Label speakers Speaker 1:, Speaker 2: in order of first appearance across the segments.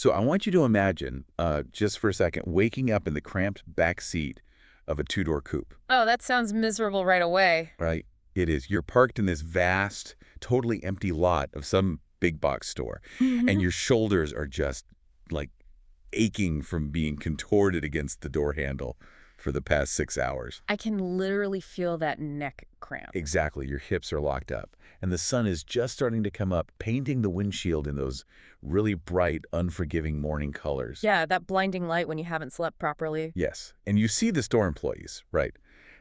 Speaker 1: So I want you to imagine, just for a second, waking up in the cramped back seat of a two-door coupe,
Speaker 2: Oh, that sounds miserable right away.
Speaker 1: right? It is. You're parked in this vast, totally empty lot of some big box store, and
Speaker 2: Hmm.
Speaker 1: your shoulders are just like aching from being contorted against the door handle for the past 6 hours.
Speaker 2: I can literally feel that neck cramp.
Speaker 1: Exactly. Your hips are locked up, and the sun is just starting to come up, painting the windshield in those really bright, unforgiving morning colors.
Speaker 2: Yeah, that blinding light when you haven't slept properly.
Speaker 1: Yes. And you see the store employees, right?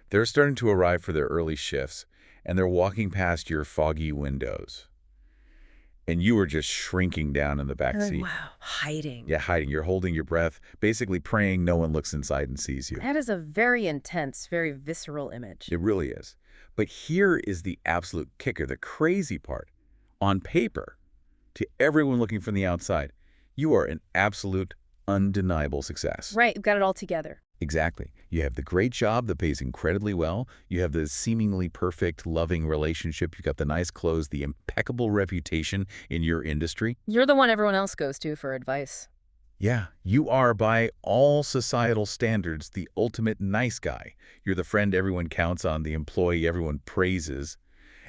Speaker 1: They're starting to arrive for their early shifts, and they're walking past your foggy windows. And you are just shrinking down in the back
Speaker 2: You're like,
Speaker 1: seat.
Speaker 2: wow, hiding.
Speaker 1: Yeah, hiding. You're holding your breath, basically praying no one looks inside and sees you.
Speaker 2: That is a very intense, very visceral image.
Speaker 1: It really is. But here is the absolute kicker, the crazy part. On paper, to everyone looking from the outside, you are an absolute, undeniable success.
Speaker 2: Right, you've got it all together.
Speaker 1: Exactly. You have the great job that pays incredibly well. You have the seemingly perfect, loving relationship. You got the nice clothes, the impeccable reputation in your industry.
Speaker 2: You're the one everyone else goes to for advice.
Speaker 1: Yeah, you are, by all societal standards, the ultimate nice guy. You're the friend everyone counts on, the employee everyone praises.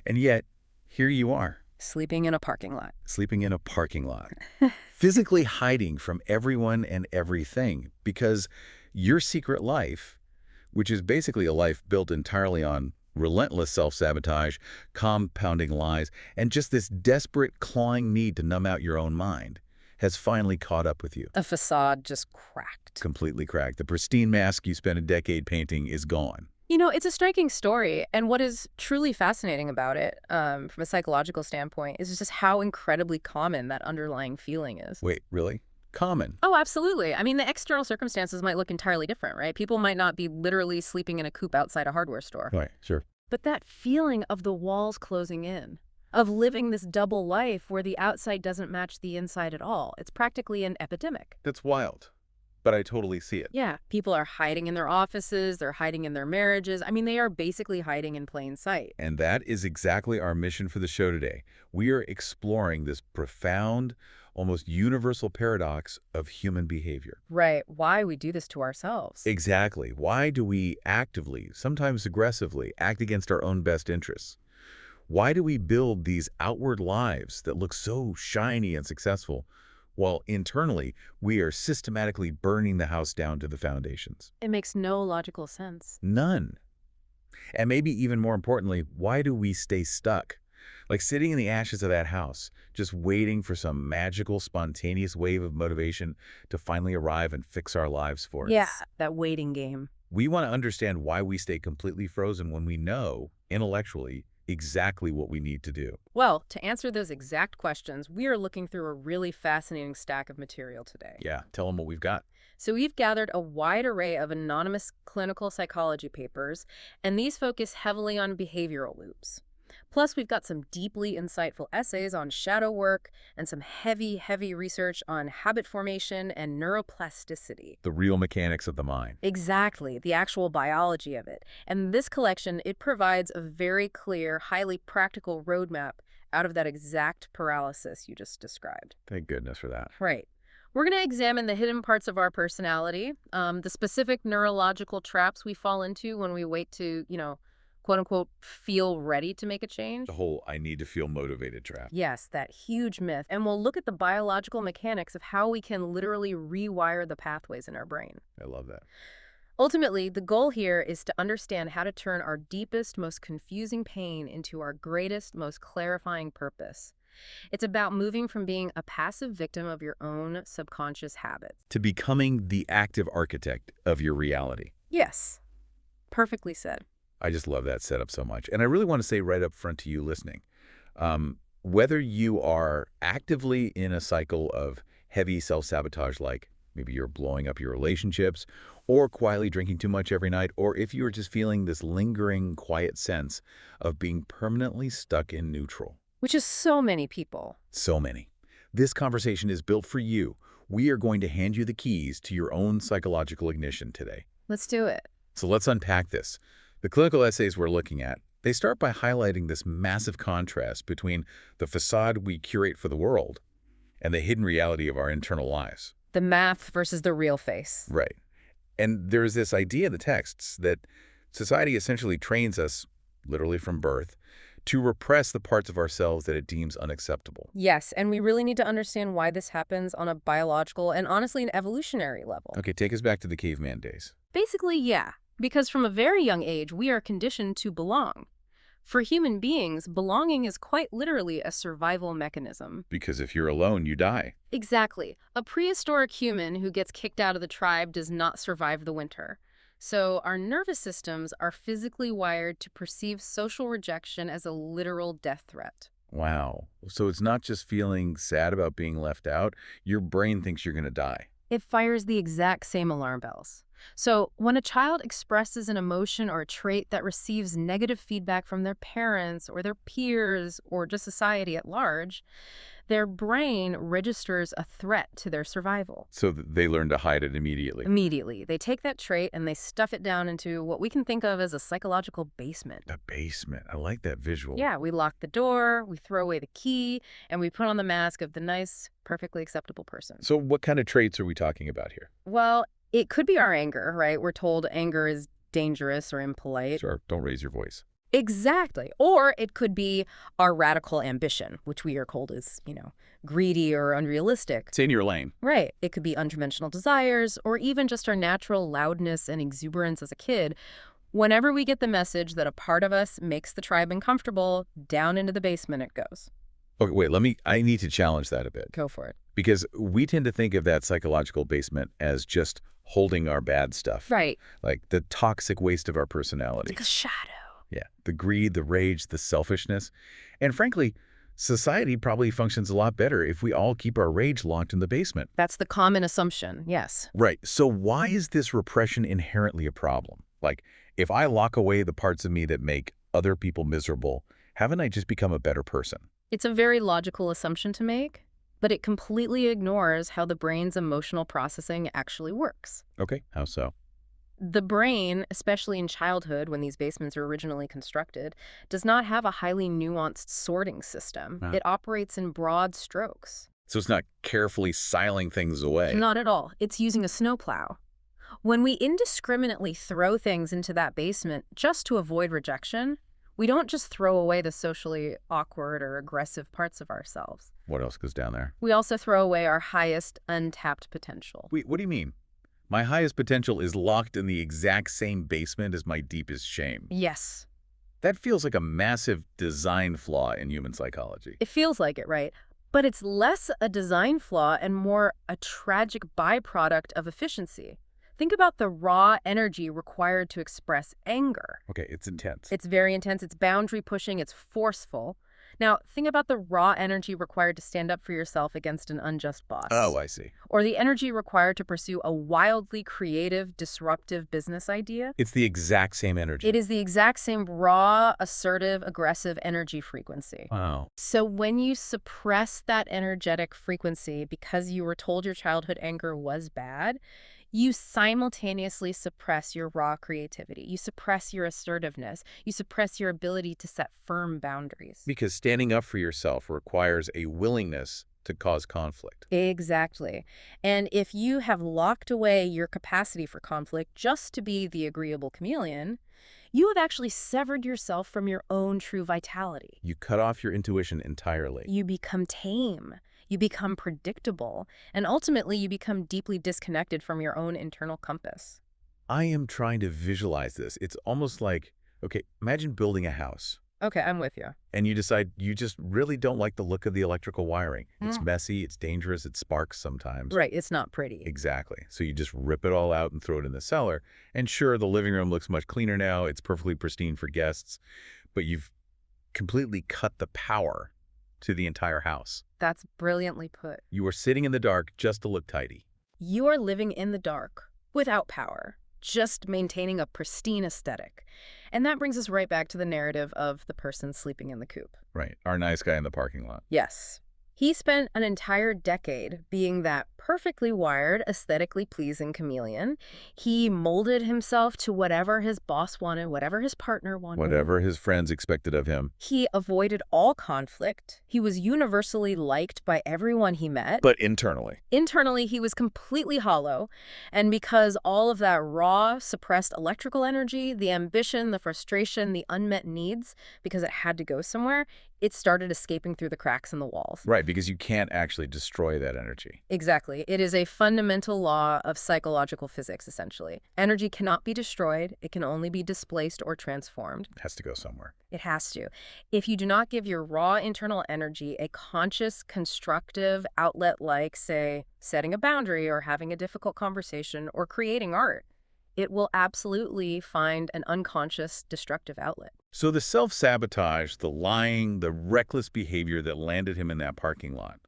Speaker 1: And yet, here you are,
Speaker 2: Sleeping in a parking lot.
Speaker 1: sleeping in a parking lot, physically hiding from everyone and everything, because your secret life, which is basically a life built entirely on relentless self-sabotage, compounding lies, and just this desperate, clawing need to numb out your own mind, has finally caught up with you.
Speaker 2: The facade just cracked.
Speaker 1: Completely cracked. The pristine mask you spent a decade painting is gone.
Speaker 2: You know, it's a striking story, and what is truly fascinating about it, from a psychological standpoint, is just how incredibly common that underlying feeling is.
Speaker 1: Wait, really? Common.
Speaker 2: Oh, absolutely. I mean, the external circumstances might look entirely different, right? People might not be literally sleeping in a coop outside a hardware store.
Speaker 1: Right, sure.
Speaker 2: But that feeling of the walls closing in, of living this double life where the outside doesn't match the inside at all, it's practically an epidemic.
Speaker 1: That's wild. But I totally see it.
Speaker 2: Yeah, people are hiding in their offices, they're hiding in their marriages. I mean, they are basically hiding in plain sight.
Speaker 1: And that is exactly our mission for the show today. We are exploring this profound, almost universal paradox of human behavior.
Speaker 2: Right, why we do this to ourselves.
Speaker 1: Exactly. Why do we actively, sometimes aggressively, act against our own best interests? Why do we build these outward lives that look so shiny and successful, while internally we are systematically burning the house down to the foundations?
Speaker 2: It makes no logical sense.
Speaker 1: None. And maybe even more importantly, why do we stay stuck? Like sitting in the ashes of that house, just waiting for some magical, spontaneous wave of motivation to finally arrive and fix our lives for us.
Speaker 2: Yeah, that waiting game.
Speaker 1: We want to understand why we stay completely frozen when we know, intellectually, exactly what we need to do.
Speaker 2: Well, to answer those exact questions, we are looking through a really fascinating stack of material today.
Speaker 1: Yeah, tell them what we've got.
Speaker 2: So we've gathered a wide array of anonymous clinical psychology papers, and these focus heavily on behavioral loops. Plus, we've got some deeply insightful essays on shadow work and some heavy, heavy research on habit formation and neuroplasticity.
Speaker 1: The real mechanics of the mind.
Speaker 2: Exactly, the actual biology of it. And this collection, it provides a very clear, highly practical roadmap out of that exact paralysis you just described.
Speaker 1: Thank goodness for that.
Speaker 2: Right. We're going to examine the hidden parts of our personality, the specific neurological traps we fall into when we wait to, quote unquote, feel ready to make a change.
Speaker 1: The whole I need to feel motivated trap.
Speaker 2: Yes, that huge myth. And we'll look at the biological mechanics of how we can literally rewire the pathways in our brain.
Speaker 1: I love that.
Speaker 2: Ultimately, the goal here is to understand how to turn our deepest, most confusing pain into our greatest, most clarifying purpose. It's about moving from being a passive victim of your own subconscious habits.
Speaker 1: To becoming the active architect of your reality.
Speaker 2: Yes, perfectly said.
Speaker 1: I just love that setup so much. And I really want to say right up front to you listening, whether you are actively in a cycle of heavy self-sabotage, like maybe you're blowing up your relationships or quietly drinking too much every night, or if you are just feeling this lingering, quiet sense of being permanently stuck in neutral.
Speaker 2: Which is so many people.
Speaker 1: So many. This conversation is built for you. We are going to hand you the keys to your own psychological ignition today.
Speaker 2: Let's do it.
Speaker 1: So let's unpack this. The clinical essays we're looking at, they start by highlighting this massive contrast between the facade we curate for the world and the hidden reality of our internal lives.
Speaker 2: The math versus the real face.
Speaker 1: Right. And there's this idea in the texts that society essentially trains us, literally from birth, to repress the parts of ourselves that it deems unacceptable.
Speaker 2: Yes, and we really need to understand why this happens on a biological and honestly an evolutionary level.
Speaker 1: Okay, take us back to the caveman days.
Speaker 2: Basically, yeah, because from a very young age, we are conditioned to belong. For human beings, belonging is quite literally a survival mechanism.
Speaker 1: Because if you're alone, you die.
Speaker 2: Exactly. A prehistoric human who gets kicked out of the tribe does not survive the winter. So our nervous systems are physically wired to perceive social rejection as a literal death threat.
Speaker 1: Wow. So it's not just feeling sad about being left out. Your brain thinks you're going to die.
Speaker 2: It fires the exact same alarm bells. So when a child expresses an emotion or a trait that receives negative feedback from their parents or their peers or just society at large, their brain registers a threat to their survival.
Speaker 1: So they learn to hide it immediately.
Speaker 2: Immediately, they take that trait and they stuff it down into what we can think of as a psychological basement.
Speaker 1: A basement. I like that visual.
Speaker 2: Yeah, we lock the door, we throw away the key, and we put on the mask of the nice, perfectly acceptable person.
Speaker 1: So what kind of traits are we talking about here?
Speaker 2: Well, it could be our anger, right? We're told anger is dangerous or impolite.
Speaker 1: Sure, don't raise your voice.
Speaker 2: Exactly. Or it could be our radical ambition, which we are told is, greedy or unrealistic.
Speaker 1: Stay in your lane.
Speaker 2: Right. It could be unconventional desires or even just our natural loudness and exuberance as a kid. Whenever we get the message that a part of us makes the tribe uncomfortable, down into the basement it goes.
Speaker 1: Okay, wait, I need to challenge that a bit.
Speaker 2: Go for it.
Speaker 1: Because we tend to think of that psychological basement as just holding our bad stuff.
Speaker 2: Right.
Speaker 1: Like the toxic waste of our personality.
Speaker 2: Like a shadow.
Speaker 1: Yeah, the greed, the rage, the selfishness. And frankly, society probably functions a lot better if we all keep our rage locked in the basement.
Speaker 2: That's the common assumption, yes.
Speaker 1: Right. So why is this repression inherently a problem? Like, if I lock away the parts of me that make other people miserable, haven't I just become a better person?
Speaker 2: It's a very logical assumption to make, but it completely ignores how the brain's emotional processing actually works.
Speaker 1: Okay, how so?
Speaker 2: The brain, especially in childhood when these basements were originally constructed, does not have a highly nuanced sorting system. It operates in broad strokes.
Speaker 1: So it's not carefully siling things away.
Speaker 2: Not at all. It's using a snowplow. When we indiscriminately throw things into that basement just to avoid rejection, we don't just throw away the socially awkward or aggressive parts of ourselves.
Speaker 1: What else goes down there?
Speaker 2: We also throw away our highest untapped potential.
Speaker 1: Wait, what do you mean? My highest potential is locked in the exact same basement as my deepest shame.
Speaker 2: Yes.
Speaker 1: That feels like a massive design flaw in human psychology.
Speaker 2: It feels like it, right? But it's less a design flaw and more a tragic byproduct of efficiency. Think about the raw energy required to express anger.
Speaker 1: Okay, it's intense.
Speaker 2: It's very intense, it's boundary pushing, it's forceful. Now, think about the raw energy required to stand up for yourself against an unjust boss.
Speaker 1: Oh, I see.
Speaker 2: Or the energy required to pursue a wildly creative, disruptive business idea.
Speaker 1: It's the exact same energy.
Speaker 2: It is the exact same raw, assertive, aggressive energy frequency.
Speaker 1: Wow.
Speaker 2: So when you suppress that energetic frequency because you were told your childhood anger was bad, you simultaneously suppress your raw creativity. You suppress your assertiveness. You suppress your ability to set firm boundaries.
Speaker 1: Because standing up for yourself requires a willingness to cause conflict.
Speaker 2: Exactly. And if you have locked away your capacity for conflict just to be the agreeable chameleon, you have actually severed yourself from your own true vitality.
Speaker 1: You cut off your intuition entirely.
Speaker 2: You become tame. You become predictable, and ultimately you become deeply disconnected from your own internal compass.
Speaker 1: I am trying to visualize this. It's almost like, okay, imagine building a house.
Speaker 2: Okay, I'm with you.
Speaker 1: And you decide you just really don't like the look of the electrical wiring. It's messy, it's dangerous, it sparks sometimes.
Speaker 2: Right, it's not pretty.
Speaker 1: Exactly. So you just rip it all out and throw it in the cellar. And sure, the living room looks much cleaner now. It's perfectly pristine for guests. But you've completely cut the power to the entire house.
Speaker 2: That's brilliantly put.
Speaker 1: You are sitting in the dark just to look tidy.
Speaker 2: You are living in the dark, without power, just maintaining a pristine aesthetic. And that brings us right back to the narrative of the person sleeping in the coop.
Speaker 1: Right. Our nice guy in the parking lot.
Speaker 2: Yes. He spent an entire decade being that perfectly wired, aesthetically pleasing chameleon. He molded himself to whatever his boss wanted, whatever his partner wanted.
Speaker 1: Whatever his friends expected of him.
Speaker 2: He avoided all conflict. He was universally liked by everyone he met.
Speaker 1: But internally.
Speaker 2: Internally, he was completely hollow. And because all of that raw, suppressed electrical energy, the ambition, the frustration, the unmet needs, because it had to go somewhere, it started escaping through the cracks in the walls.
Speaker 1: Right, because you can't actually destroy that energy.
Speaker 2: Exactly. It is a fundamental law of psychological physics, essentially. Energy cannot be destroyed. It can only be displaced or transformed.
Speaker 1: It has to go somewhere.
Speaker 2: It has to. If you do not give your raw internal energy a conscious, constructive outlet like, say, setting a boundary or having a difficult conversation or creating art, it will absolutely find an unconscious, destructive outlet.
Speaker 1: So the self-sabotage, the lying, the reckless behavior that landed him in that parking lot,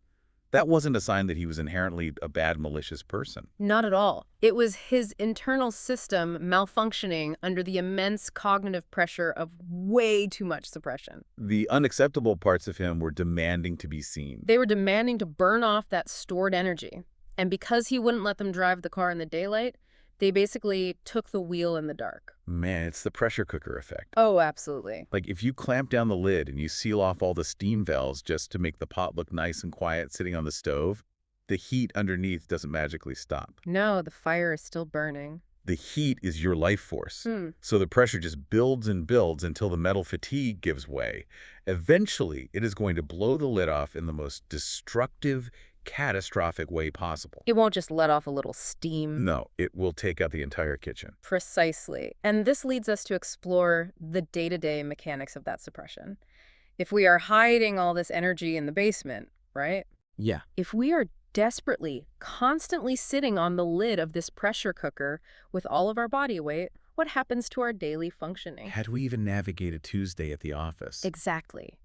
Speaker 1: that wasn't a sign that he was inherently a bad, malicious person.
Speaker 2: Not at all. It was his internal system malfunctioning under the immense cognitive pressure of way too much suppression.
Speaker 1: The unacceptable parts of him were demanding to be seen.
Speaker 2: They were demanding to burn off that stored energy. And because he wouldn't let them drive the car in the daylight, they basically took the wheel in the dark.
Speaker 1: Man, it's the pressure cooker effect.
Speaker 2: Oh, absolutely.
Speaker 1: Like if you clamp down the lid and you seal off all the steam valves just to make the pot look nice and quiet sitting on the stove, the heat underneath doesn't magically stop.
Speaker 2: No, the fire is still burning.
Speaker 1: The heat is your life force. So the pressure just builds and builds until the metal fatigue gives way. Eventually, it is going to blow the lid off in the most destructive, catastrophic way possible.
Speaker 2: It won't just let off a little steam.
Speaker 1: No, it will take out the entire kitchen.
Speaker 2: Precisely. And this leads us to explore the day-to-day mechanics of that suppression. If we are hiding all this energy in the basement, right?
Speaker 1: Yeah.
Speaker 2: If we are desperately, constantly sitting on the lid of this pressure cooker with all of our body weight, what happens to our daily functioning?
Speaker 1: How do we even navigate a Tuesday at the office?
Speaker 2: Exactly.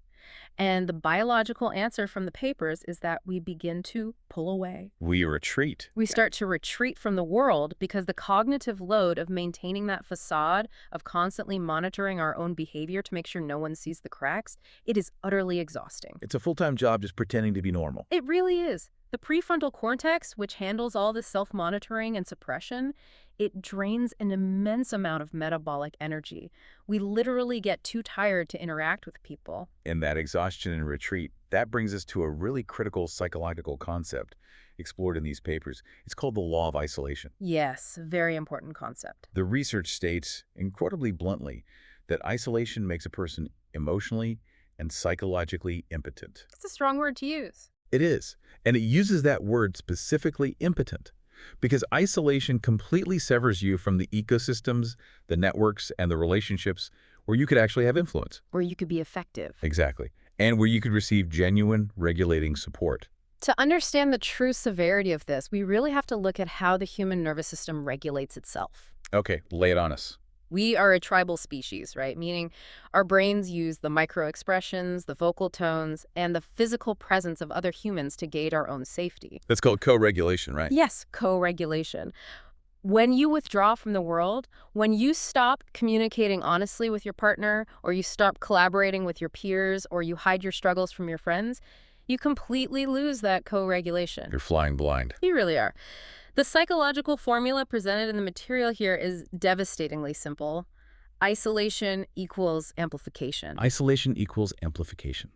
Speaker 2: And the biological answer from the papers is that we begin to pull away.
Speaker 1: We retreat.
Speaker 2: We start to retreat from the world because the cognitive load of maintaining that facade, of constantly monitoring our own behavior to make sure no one sees the cracks, it is utterly exhausting.
Speaker 1: It's a full-time job just pretending to be normal.
Speaker 2: It really is. The prefrontal cortex, which handles all this self-monitoring and suppression, it drains an immense amount of metabolic energy. We literally get too tired to interact with people.
Speaker 1: And that exhaustion and retreat, that brings us to a really critical psychological concept explored in these papers. It's called the law of isolation.
Speaker 2: Yes, very important concept.
Speaker 1: The research states, incredibly bluntly, that isolation makes a person emotionally and psychologically impotent.
Speaker 2: It's a strong word to use.
Speaker 1: It is, and it uses that word specifically, impotent, because isolation completely severs you from the ecosystems, the networks, and the relationships where you could actually have influence.
Speaker 2: Where you could be effective.
Speaker 1: Exactly. And where you could receive genuine regulating support.
Speaker 2: To understand the true severity of this, we really have to look at how the human nervous system regulates itself.
Speaker 1: Okay, lay it on us.
Speaker 2: We are a tribal species, right? Meaning our brains use the micro-expressions, the vocal tones, and the physical presence of other humans to gauge our own safety.
Speaker 1: That's called co-regulation, right?
Speaker 2: Yes, co-regulation. When you withdraw from the world, when you stop communicating honestly with your partner, or you stop collaborating with your peers, or you hide your struggles from your friends, you completely lose that co-regulation.
Speaker 1: You're flying blind.
Speaker 2: You really are. The psychological formula presented in the material here is devastatingly simple. Isolation equals amplification.
Speaker 1: Isolation equals amplification.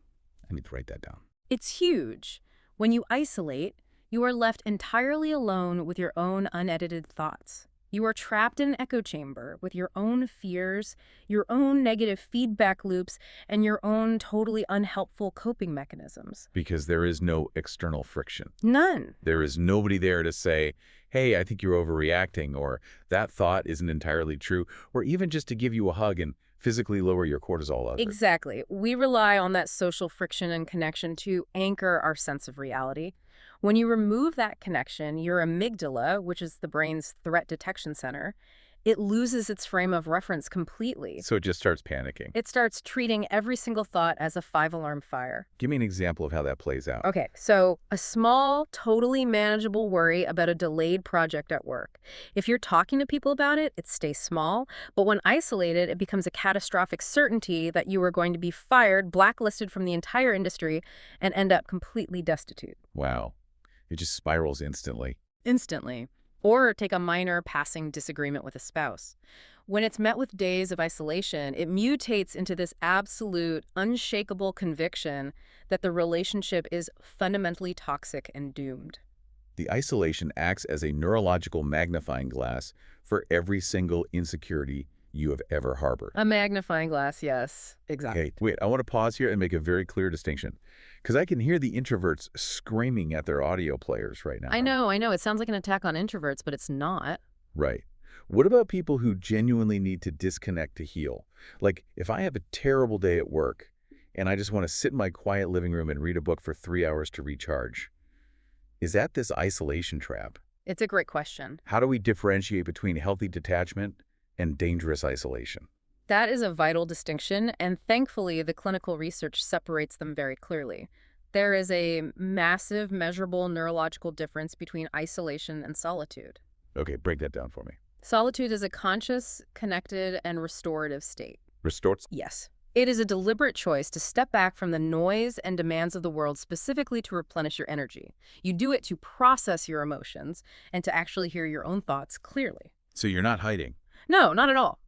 Speaker 1: I need to write that down.
Speaker 2: It's huge. When you isolate, you are left entirely alone with your own unedited thoughts. You are trapped in an echo chamber with your own fears, your own negative feedback loops, and your own totally unhelpful coping mechanisms.
Speaker 1: Because there is no external friction.
Speaker 2: None.
Speaker 1: There is nobody there to say, hey, I think you're overreacting, or that thought isn't entirely true, or even just to give you a hug and physically lower your cortisol levels.
Speaker 2: Exactly. We rely on that social friction and connection to anchor our sense of reality. When you remove that connection, your amygdala, which is the brain's threat detection center, it loses its frame of reference completely.
Speaker 1: So it just starts panicking.
Speaker 2: It starts treating every single thought as a five-alarm fire.
Speaker 1: Give me an example of how that plays out.
Speaker 2: Okay, so a small, totally manageable worry about a delayed project at work. If you're talking to people about it, it stays small, but when isolated, it becomes a catastrophic certainty that you are going to be fired, blacklisted from the entire industry, and end up completely destitute.
Speaker 1: Wow. It just spirals instantly.
Speaker 2: Instantly. Or take a minor passing disagreement with a spouse. When it's met with days of isolation, it mutates into this absolute, unshakable conviction that the relationship is fundamentally toxic and doomed.
Speaker 1: The isolation acts as a neurological magnifying glass for every single insecurity you have ever harbored.
Speaker 2: A magnifying glass, yes. Exactly.
Speaker 1: Okay, wait, I want to pause here and make a very clear distinction, because I can hear the introverts screaming at their audio players right now.
Speaker 2: I know. It sounds like an attack on introverts, but it's not.
Speaker 1: Right. What about people who genuinely need to disconnect to heal? Like, if I have a terrible day at work and I just want to sit in my quiet living room and read a book for 3 hours to recharge, is that this isolation trap?
Speaker 2: It's a great question.
Speaker 1: How do we differentiate between healthy detachment and dangerous isolation?
Speaker 2: That is a vital distinction, and thankfully, the clinical research separates them very clearly. There is a massive, measurable neurological difference between isolation and solitude.
Speaker 1: Okay, break that down for me.
Speaker 2: Solitude is a conscious, connected, and restorative state.
Speaker 1: Restores?
Speaker 2: Yes. It is a deliberate choice to step back from the noise and demands of the world specifically to replenish your energy. You do it to process your emotions and to actually hear your own thoughts clearly.
Speaker 1: So you're not hiding.
Speaker 2: No, not at all.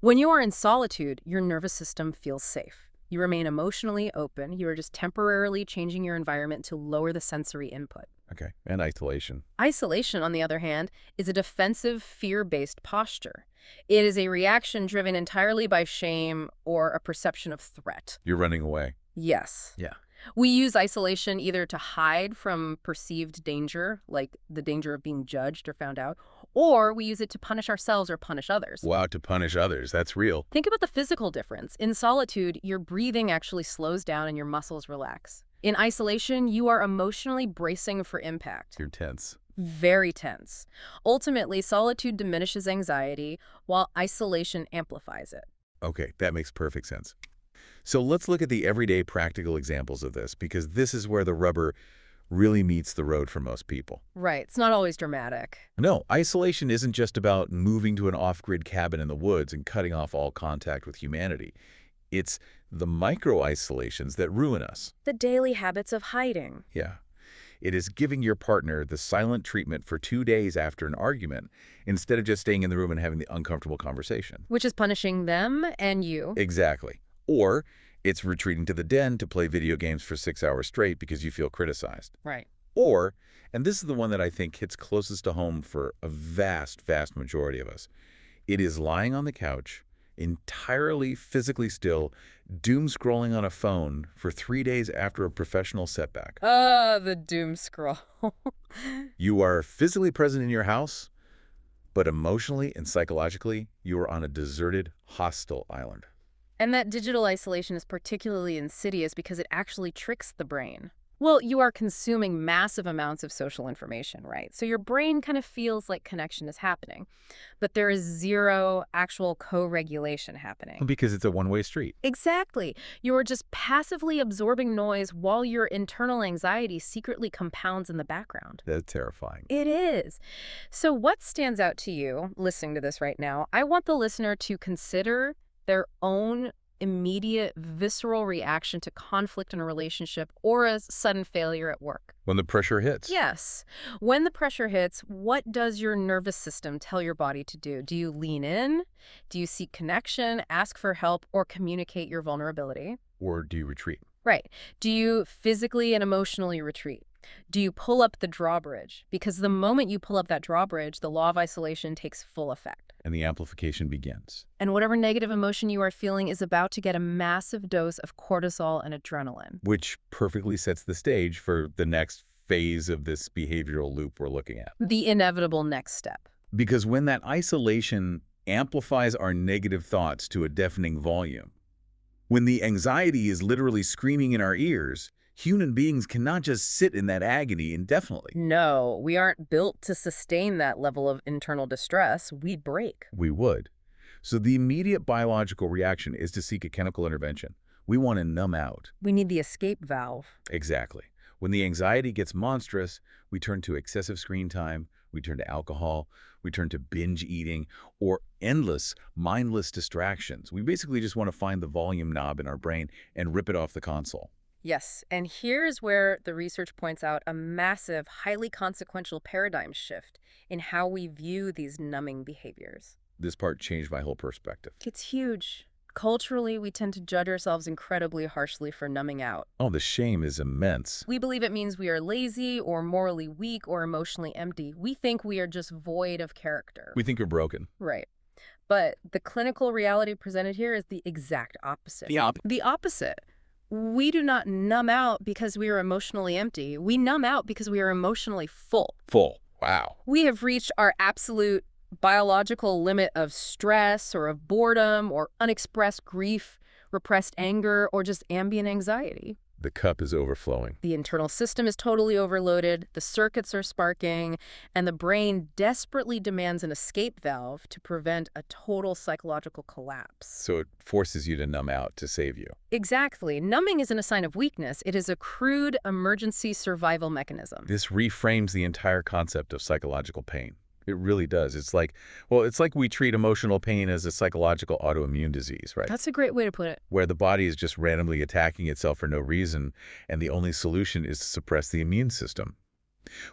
Speaker 2: When you are in solitude, your nervous system feels safe. You remain emotionally open. You are just temporarily changing your environment to lower the sensory input.
Speaker 1: Okay, and isolation.
Speaker 2: Isolation, on the other hand, is a defensive, fear-based posture. It is a reaction driven entirely by shame or a perception of threat.
Speaker 1: You're running away.
Speaker 2: Yes.
Speaker 1: Yeah.
Speaker 2: We use isolation either to hide from perceived danger, like the danger of being judged or found out, or we use it to punish ourselves or punish others.
Speaker 1: Wow, to punish others. That's real.
Speaker 2: Think about the physical difference. In solitude, your breathing actually slows down and your muscles relax. In isolation, you are emotionally bracing for impact.
Speaker 1: You're tense.
Speaker 2: Very tense. Ultimately, solitude diminishes anxiety, while isolation amplifies it.
Speaker 1: Okay, that makes perfect sense. So let's look at the everyday practical examples of this, because this is where the rubber really meets the road for most people.
Speaker 2: Right. It's not always dramatic.
Speaker 1: No, isolation isn't just about moving to an off-grid cabin in the woods and cutting off all contact with humanity. It's the micro-isolations that ruin us.
Speaker 2: The daily habits of hiding.
Speaker 1: Yeah. It is giving your partner the silent treatment for 2 days after an argument instead of just staying in the room and having the uncomfortable conversation.
Speaker 2: Which is punishing them and you.
Speaker 1: Exactly. Or it's retreating to the den to play video games for 6 hours straight because you feel criticized.
Speaker 2: Right.
Speaker 1: Or, and this is the one that I think hits closest to home for a vast, vast majority of us, it is lying on the couch, entirely physically still, doom scrolling on a phone for 3 days after a professional setback.
Speaker 2: The doom scroll.
Speaker 1: You are physically present in your house, but emotionally and psychologically, you are on a deserted, hostile island.
Speaker 2: And that digital isolation is particularly insidious because it actually tricks the brain. Well, you are consuming massive amounts of social information, right? So your brain kind of feels like connection is happening, but there is zero actual co-regulation happening.
Speaker 1: Because it's a one-way street.
Speaker 2: Exactly. You are just passively absorbing noise while your internal anxiety secretly compounds in the background.
Speaker 1: That's terrifying.
Speaker 2: It is. So what stands out to you listening to this right now? I want the listener to consider their own immediate visceral reaction to conflict in a relationship or a sudden failure at work.
Speaker 1: When the pressure hits.
Speaker 2: Yes. When the pressure hits, what does your nervous system tell your body to do? Do you lean in? Do you seek connection, ask for help, or communicate your vulnerability?
Speaker 1: Or do you retreat?
Speaker 2: Right. Do you physically and emotionally retreat? Do you pull up the drawbridge? Because the moment you pull up that drawbridge, the law of isolation takes full effect.
Speaker 1: And the amplification begins.
Speaker 2: And whatever negative emotion you are feeling is about to get a massive dose of cortisol and adrenaline.
Speaker 1: Which perfectly sets the stage for the next phase of this behavioral loop we're looking at.
Speaker 2: The inevitable next step.
Speaker 1: Because when that isolation amplifies our negative thoughts to a deafening volume, when the anxiety is literally screaming in our ears, Human beings cannot just sit in that agony indefinitely.
Speaker 2: No, we aren't built to sustain that level of internal distress. We'd break.
Speaker 1: We would. So the immediate biological reaction is to seek a chemical intervention. We want to numb out.
Speaker 2: We need the escape valve.
Speaker 1: Exactly. When the anxiety gets monstrous, we turn to excessive screen time, we turn to alcohol, we turn to binge eating, or endless, mindless distractions. We basically just want to find the volume knob in our brain and rip it off the console.
Speaker 2: Yes, and here's where the research points out a massive, highly consequential paradigm shift in how we view these numbing behaviors.
Speaker 1: This part changed my whole perspective.
Speaker 2: It's huge. Culturally, we tend to judge ourselves incredibly harshly for numbing out.
Speaker 1: Oh, the shame is immense.
Speaker 2: We believe it means we are lazy or morally weak or emotionally empty. We think we are just void of character.
Speaker 1: We think we're broken.
Speaker 2: Right. But the clinical reality presented here is the exact opposite. The opposite. We do not numb out because we are emotionally empty. We numb out because we are emotionally full.
Speaker 1: Full. Wow.
Speaker 2: We have reached our absolute biological limit of stress or of boredom or unexpressed grief, repressed anger, or just ambient anxiety.
Speaker 1: The cup is overflowing.
Speaker 2: The internal system is totally overloaded, the circuits are sparking, and the brain desperately demands an escape valve to prevent a total psychological collapse.
Speaker 1: So it forces you to numb out to save you.
Speaker 2: Exactly. Numbing isn't a sign of weakness. It is a crude emergency survival mechanism.
Speaker 1: This reframes the entire concept of psychological pain. It really does. It's like we treat emotional pain as a psychological autoimmune disease, right?
Speaker 2: That's a great way to put it.
Speaker 1: Where the body is just randomly attacking itself for no reason, and the only solution is to suppress the immune system.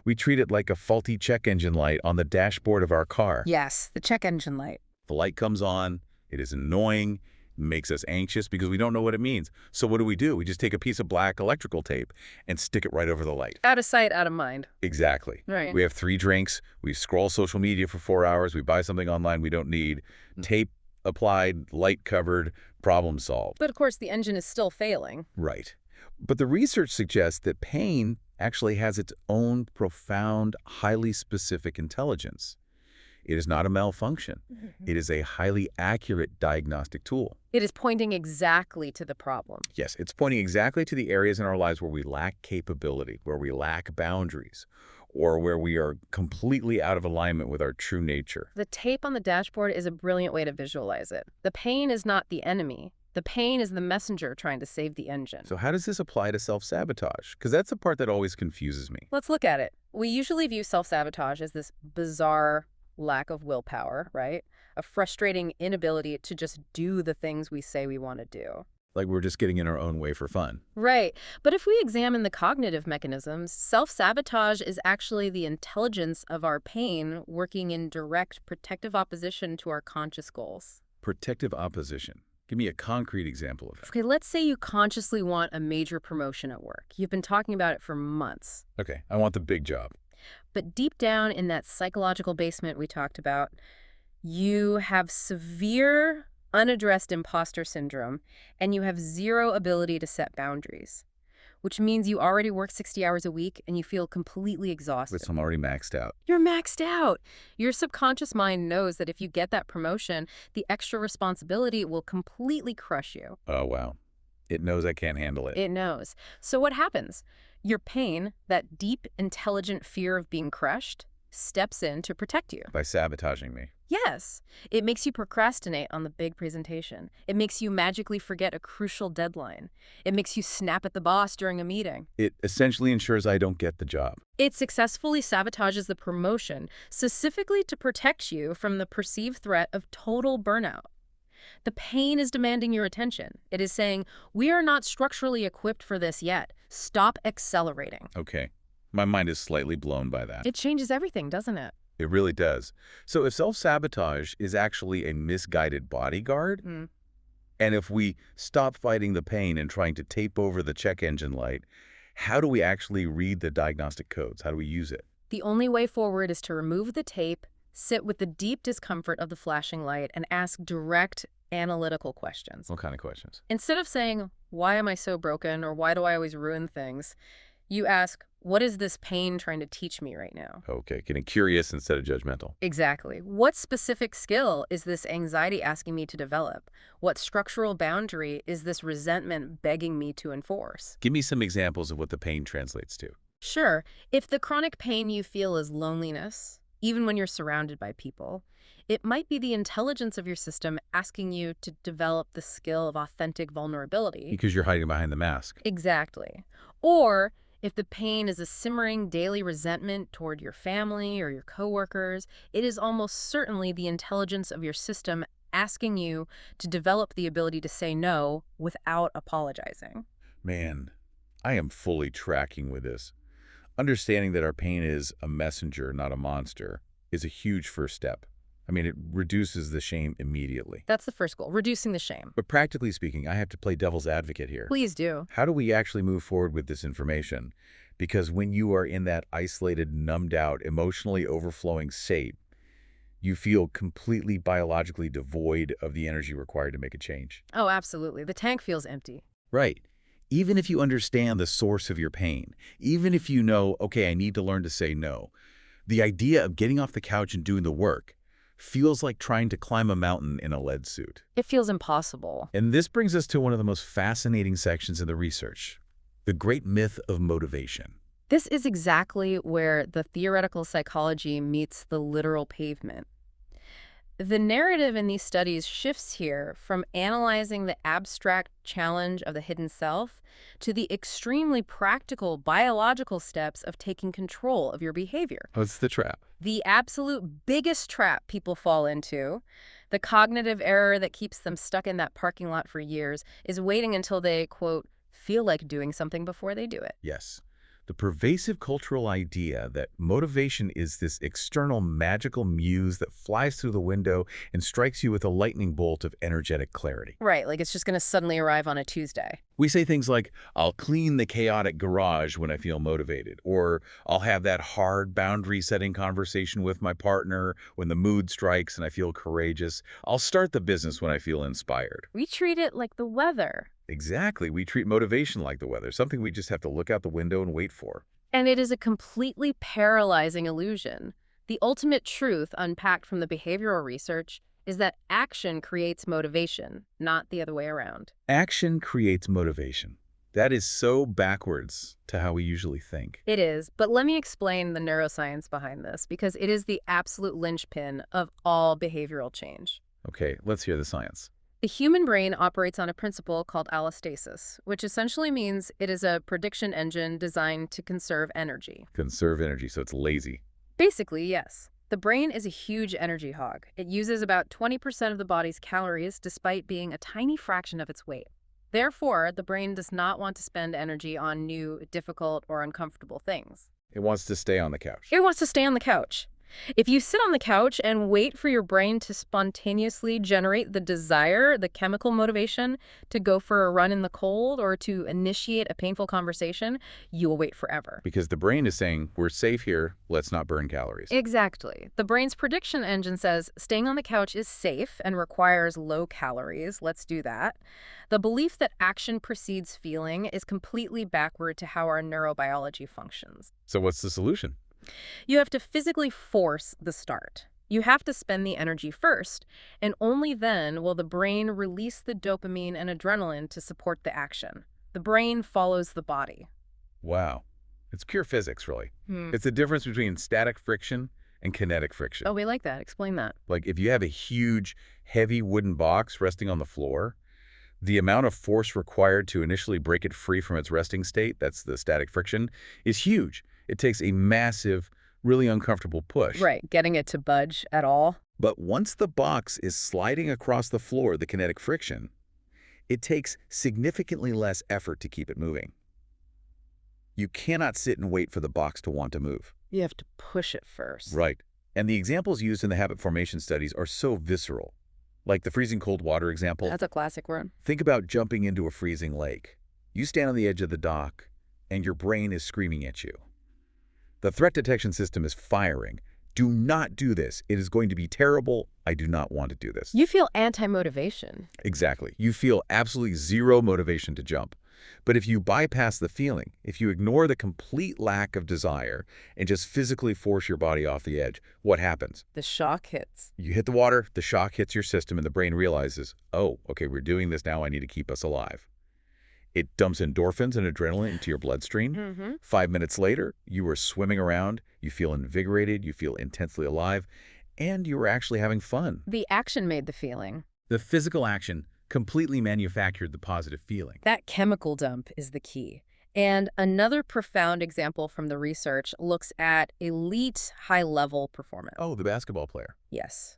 Speaker 1: We treat it like a faulty check engine light on the dashboard of our car.
Speaker 2: Yes, the check engine light.
Speaker 1: The light comes on, it is annoying, makes us anxious because we don't know what it means. So what do? We just take a piece of black electrical tape and stick it right over the light.
Speaker 2: Out of sight, out of mind.
Speaker 1: Exactly.
Speaker 2: Right.
Speaker 1: We have 3 drinks, we scroll social media for 4 hours, we buy something online we don't need, tape applied, light covered, problem solved.
Speaker 2: But of course, the engine is still failing.
Speaker 1: Right. But the research suggests that pain actually has its own profound, highly specific intelligence. It is not a malfunction. It is a highly accurate diagnostic tool.
Speaker 2: It is pointing exactly to the problem.
Speaker 1: Yes, it's pointing exactly to the areas in our lives where we lack capability, where we lack boundaries, or where we are completely out of alignment with our true nature.
Speaker 2: The tape on the dashboard is a brilliant way to visualize it. The pain is not the enemy. The pain is the messenger trying to save the engine.
Speaker 1: So how does this apply to self-sabotage? Because that's the part that always confuses me.
Speaker 2: Let's look at it. We usually view self-sabotage as this bizarre lack of willpower, right? A frustrating inability to just do the things we say we want to do.
Speaker 1: Like we're just getting in our own way for fun.
Speaker 2: Right. But if we examine the cognitive mechanisms, self-sabotage is actually the intelligence of our pain working in direct protective opposition to our conscious goals.
Speaker 1: Protective opposition. Give me a concrete example of that.
Speaker 2: Okay, let's say you consciously want a major promotion at work. You've been talking about it for months.
Speaker 1: Okay, I want the big job.
Speaker 2: But deep down in that psychological basement we talked about, you have severe unaddressed imposter syndrome, and you have zero ability to set boundaries, which means you already work 60 hours a week and you feel completely exhausted.
Speaker 1: I'm already maxed out.
Speaker 2: You're maxed out. Your subconscious mind knows that if you get that promotion, the extra responsibility will completely crush you.
Speaker 1: Oh, wow. It knows I can't handle it.
Speaker 2: It knows. So what happens? Your pain, that deep, intelligent fear of being crushed, steps in to protect you.
Speaker 1: By sabotaging me.
Speaker 2: Yes. It makes you procrastinate on the big presentation. It makes you magically forget a crucial deadline. It makes you snap at the boss during a meeting.
Speaker 1: It essentially ensures I don't get the job.
Speaker 2: It successfully sabotages the promotion, specifically to protect you from the perceived threat of total burnout. The pain is demanding your attention. It is saying, we are not structurally equipped for this yet. Stop accelerating.
Speaker 1: Okay. My mind is slightly blown by that.
Speaker 2: It changes everything, doesn't it?
Speaker 1: It really does. So if self-sabotage is actually a misguided bodyguard, and if we stop fighting the pain and trying to tape over the check engine light, how do we actually read the diagnostic codes? How do we use it?
Speaker 2: The only way forward is to remove the tape, sit with the deep discomfort of the flashing light, and ask direct, analytical questions.
Speaker 1: What kind of questions?
Speaker 2: Instead of saying, why am I so broken, or why do I always ruin things, You ask, what is this pain trying to teach me right now?
Speaker 1: Okay, getting curious instead of judgmental.
Speaker 2: Exactly. What specific skill is this anxiety asking me to develop? What structural boundary is this resentment begging me to enforce?
Speaker 1: Give me some examples of what the pain translates to.
Speaker 2: Sure, if the chronic pain you feel is loneliness, even when you're surrounded by people, it might be the intelligence of your system asking you to develop the skill of authentic vulnerability.
Speaker 1: Because you're hiding behind the mask.
Speaker 2: Exactly. Or if the pain is a simmering daily resentment toward your family or your coworkers, it is almost certainly the intelligence of your system asking you to develop the ability to say no without apologizing.
Speaker 1: Man, I am fully tracking with this. Understanding that our pain is a messenger, not a monster, is a huge first step. I mean, it reduces the shame immediately.
Speaker 2: That's the first goal, reducing the shame.
Speaker 1: But practically speaking, I have to play devil's advocate here.
Speaker 2: Please do.
Speaker 1: How do we actually move forward with this information? Because when you are in that isolated, numbed out, emotionally overflowing state, you feel completely biologically devoid of the energy required to make a change.
Speaker 2: Oh, absolutely. The tank feels empty.
Speaker 1: Right. Even if you understand the source of your pain, even if you know, okay, I need to learn to say no, the idea of getting off the couch and doing the work feels like trying to climb a mountain in a lead suit.
Speaker 2: It feels impossible.
Speaker 1: And this brings us to one of the most fascinating sections in the research, the great myth of motivation.
Speaker 2: This is exactly where the theoretical psychology meets the literal pavement. The narrative in these studies shifts here from analyzing the abstract challenge of the hidden self to the extremely practical biological steps of taking control of your behavior.
Speaker 1: What's the trap?
Speaker 2: The absolute biggest trap people fall into, the cognitive error that keeps them stuck in that parking lot for years, is waiting until they, quote, feel like doing something before they do it.
Speaker 1: Yes. The pervasive cultural idea that motivation is this external magical muse that flies through the window and strikes you with a lightning bolt of energetic clarity.
Speaker 2: Right, like it's just going to suddenly arrive on a Tuesday.
Speaker 1: We say things like, I'll clean the chaotic garage when I feel motivated, or I'll have that hard boundary-setting conversation with my partner when the mood strikes and I feel courageous. I'll start the business when I feel inspired.
Speaker 2: We treat it like the weather.
Speaker 1: Exactly. We treat motivation like the weather, something we just have to look out the window and wait for.
Speaker 2: And it is a completely paralyzing illusion. The ultimate truth, unpacked from the behavioral research, is that action creates motivation, not the other way around.
Speaker 1: Action creates motivation. That is so backwards to how we usually think.
Speaker 2: It is, but let me explain the neuroscience behind this, because it is the absolute linchpin of all behavioral change.
Speaker 1: Okay, let's hear the science.
Speaker 2: The human brain operates on a principle called allostasis, which essentially means it is a prediction engine designed to conserve energy.
Speaker 1: Conserve energy, so it's lazy.
Speaker 2: Basically, yes. The brain is a huge energy hog. It uses about 20% of the body's calories despite being a tiny fraction of its weight. Therefore, the brain does not want to spend energy on new, difficult, or uncomfortable things.
Speaker 1: It wants to stay on the couch.
Speaker 2: It wants to stay on the couch. If you sit on the couch and wait for your brain to spontaneously generate the desire, the chemical motivation, to go for a run in the cold or to initiate a painful conversation, you will wait forever.
Speaker 1: Because the brain is saying, we're safe here, let's not burn calories.
Speaker 2: Exactly. The brain's prediction engine says staying on the couch is safe and requires low calories. Let's do that. The belief that action precedes feeling is completely backward to how our neurobiology functions.
Speaker 1: So what's the solution?
Speaker 2: You have to physically force the start. You have to spend the energy first, and only then will the brain release the dopamine and adrenaline to support the action. The brain follows the body.
Speaker 1: Wow. It's pure physics, really.
Speaker 2: Hmm.
Speaker 1: It's the difference between static friction and kinetic friction.
Speaker 2: Oh, we like that. Explain that.
Speaker 1: Like if you have a huge, heavy wooden box resting on the floor, the amount of force required to initially break it free from its resting state, that's the static friction, is huge. It takes a massive, really uncomfortable push.
Speaker 2: Right, getting it to budge at all.
Speaker 1: But once the box is sliding across the floor, the kinetic friction, it takes significantly less effort to keep it moving. You cannot sit and wait for the box to want to move.
Speaker 2: You have to push it first.
Speaker 1: Right. And the examples used in the habit formation studies are so visceral. Like the freezing cold water example.
Speaker 2: That's a classic one.
Speaker 1: Think about jumping into a freezing lake. You stand on the edge of the dock, and your brain is screaming at you. The threat detection system is firing. Do not do this. It is going to be terrible. I do not want to do this.
Speaker 2: You feel anti-motivation.
Speaker 1: Exactly. You feel absolutely zero motivation to jump. But if you bypass the feeling, if you ignore the complete lack of desire and just physically force your body off the edge, what happens?
Speaker 2: The shock hits.
Speaker 1: You hit the water, the shock hits your system, and the brain realizes, oh, okay, we're doing this now, I need to keep us alive. It dumps endorphins and adrenaline into your bloodstream. 5 minutes later, you are swimming around, you feel invigorated, you feel intensely alive, and you are actually having fun.
Speaker 2: The action made the feeling.
Speaker 1: The physical action completely manufactured the positive feeling.
Speaker 2: That chemical dump is the key. And another profound example from the research looks at elite high-level performance.
Speaker 1: Oh, the basketball player.
Speaker 2: Yes.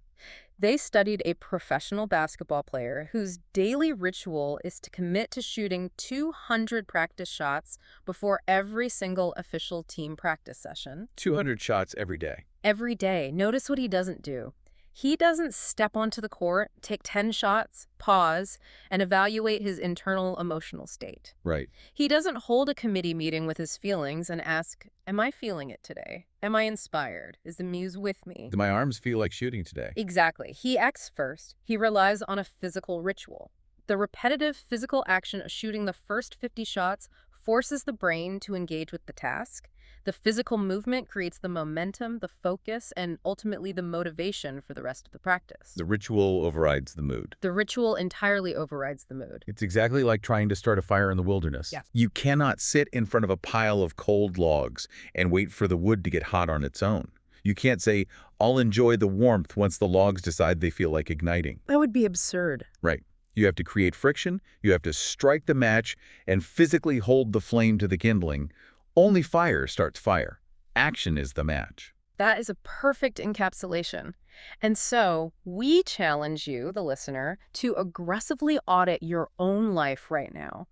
Speaker 2: They studied a professional basketball player whose daily ritual is to commit to shooting 200 practice shots before every single official team practice session.
Speaker 1: 200 shots every day.
Speaker 2: Every day. Notice what he doesn't do. He doesn't step onto the court, take 10 shots, pause, and evaluate his internal emotional state.
Speaker 1: Right.
Speaker 2: He doesn't hold a committee meeting with his feelings and ask, am I feeling it today? Am I inspired? Is the muse with me?
Speaker 1: Do my arms feel like shooting today?
Speaker 2: Exactly. He acts first. He relies on a physical ritual. The repetitive physical action of shooting the first 50 shots forces the brain to engage with the task. The physical movement creates the momentum, the focus, and ultimately the motivation for the rest of the practice.
Speaker 1: The ritual overrides the mood.
Speaker 2: The ritual entirely overrides the mood.
Speaker 1: It's exactly like trying to start a fire in the wilderness.
Speaker 2: Yeah.
Speaker 1: You cannot sit in front of a pile of cold logs and wait for the wood to get hot on its own. You can't say, I'll enjoy the warmth once the logs decide they feel like igniting.
Speaker 2: That would be absurd.
Speaker 1: Right. You have to create friction, you have to strike the match, and physically hold the flame to the kindling. Only fire starts fire. Action is the match.
Speaker 2: That is a perfect encapsulation. And so we challenge you, the listener, to aggressively audit your own life right now.